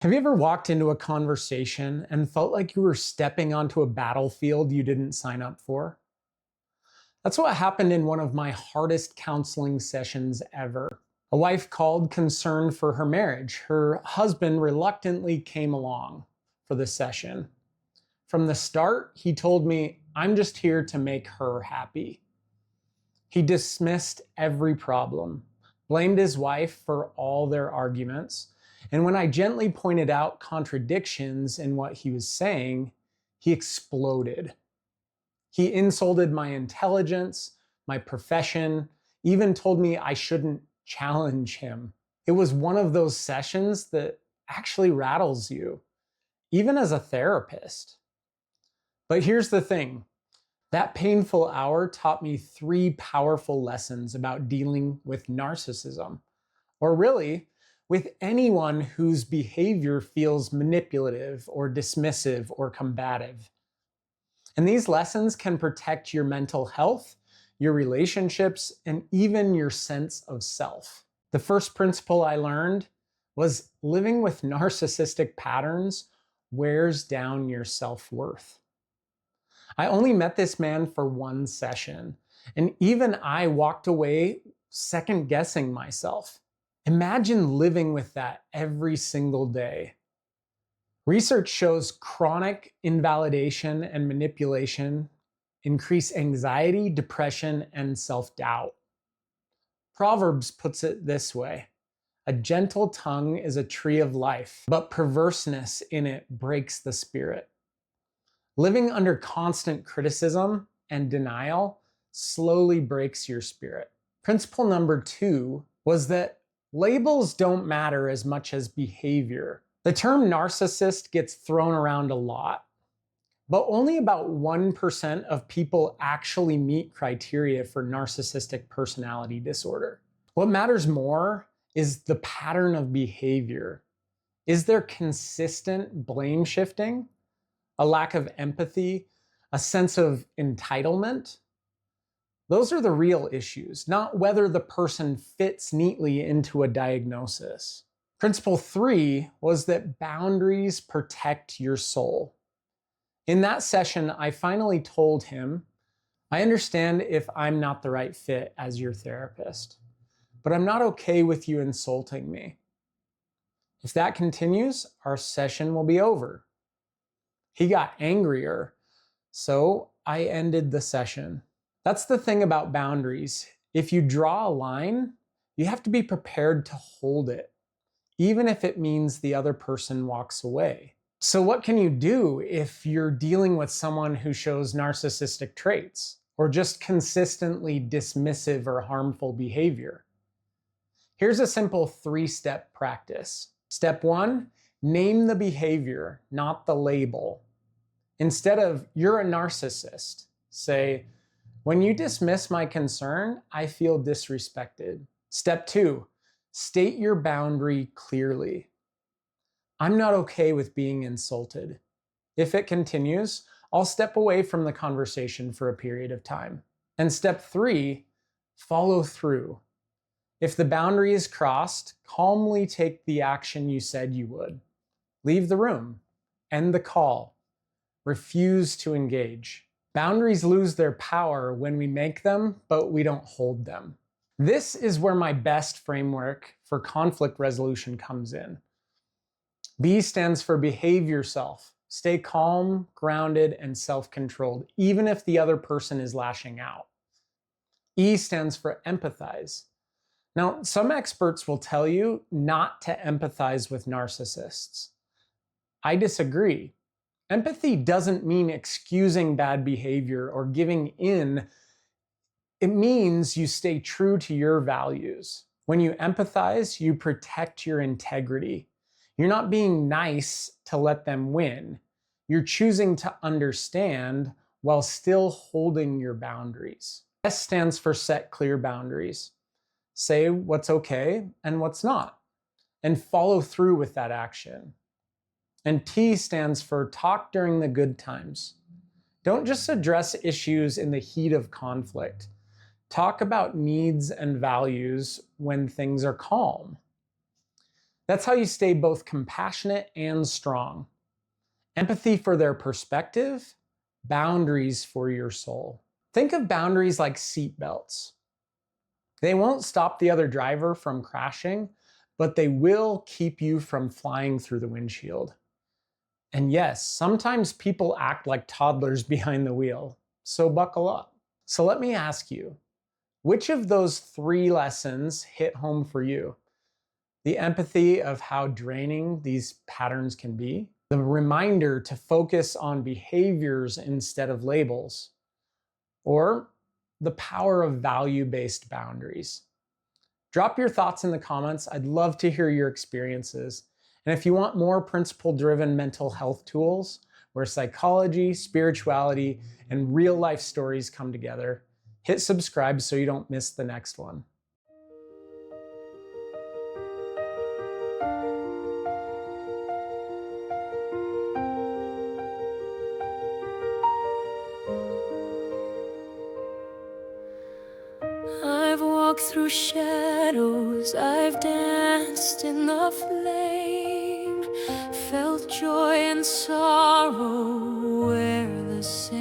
Have you ever walked into a conversation and felt like you were stepping onto a battlefield you didn't sign up for? That's what happened in one of my hardest counseling sessions ever. A wife called concerned for her marriage. Her husband reluctantly came along for the session. From the start, he told me, "I'm just here to make her happy." He dismissed every problem, blamed his wife for all their arguments, and when I gently pointed out contradictions in what he was saying, he exploded. He insulted my intelligence, my profession, even told me I shouldn't challenge him. It was one of those sessions that actually rattles you, even as a therapist. But here's the thing. That painful hour taught me 3 powerful lessons about dealing with narcissism, or really, with anyone whose behavior feels manipulative or dismissive or combative. And these lessons can protect your mental health, your relationships, and even your sense of self. The first principle I learned was living with narcissistic patterns wears down your self-worth. I only met this man for one session, and even I walked away second guessing myself. Imagine living with that every single day. Research shows chronic invalidation and manipulation increase anxiety, depression, and self-doubt. Proverbs puts it this way: "A gentle tongue is a tree of life, but perverseness in it breaks the spirit." Living under constant criticism and denial slowly breaks your spirit. Principle number 2 was that labels don't matter as much as behavior. The term narcissist gets thrown around a lot, but only about 1% of people actually meet criteria for narcissistic personality disorder. What matters more is the pattern of behavior. Is there consistent blame shifting, a lack of empathy, a sense of entitlement? Those are the real issues, not whether the person fits neatly into a diagnosis. Principle 3 was that boundaries protect your soul. In that session, I finally told him, "I understand if I'm not the right fit as your therapist, but I'm not okay with you insulting me. If that continues, our session will be over." He got angrier, so I ended the session. That's the thing about boundaries. If you draw a line, you have to be prepared to hold it, even if it means the other person walks away. So what can you do if you're dealing with someone who shows narcissistic traits or just consistently dismissive or harmful behavior? Here's a simple 3-step practice. Step 1, name the behavior, not the label. Instead of "you're a narcissist," say, "When you dismiss my concern, I feel disrespected." Step 2, state your boundary clearly. "I'm not okay with being insulted. If it continues, I'll step away from the conversation for a period of time." And step 3, follow through. If the boundary is crossed, calmly take the action you said you would. Leave the room, end the call, refuse to engage. Boundaries lose their power when we make them, but we don't hold them. This is where my B.E.S.T framework for conflict resolution comes in. B stands for behave yourself. Stay calm, grounded, and self-controlled, even if the other person is lashing out. E stands for empathize. Now, some experts will tell you not to empathize with narcissists. I disagree. Empathy doesn't mean excusing bad behavior or giving in. It means you stay true to your values. When you empathize, you protect your integrity. You're not being nice to let them win. You're choosing to understand while still holding your boundaries. S stands for set clear boundaries. Say what's okay and what's not, and follow through with that action. And T stands for talk during the good times. Don't just address issues in the heat of conflict. Talk about needs and values when things are calm. That's how you stay both compassionate and strong. Empathy for their perspective, boundaries for your soul. Think of boundaries like seat belts. They won't stop the other driver from crashing, but they will keep you from flying through the windshield. And yes, sometimes people act like toddlers behind the wheel, so buckle up. So let me ask you, which of those 3 lessons hit home for you? The empathy of how draining these patterns can be, the reminder to focus on behaviors instead of labels, or the power of value-based boundaries. Drop your thoughts in the comments. I'd love to hear your experiences. And if you want more principle-driven mental health tools where psychology, spirituality, and real-life stories come together, hit subscribe so you don't miss the next one. I've walked through shadows, I've danced in the flame, felt joy and sorrow where the same.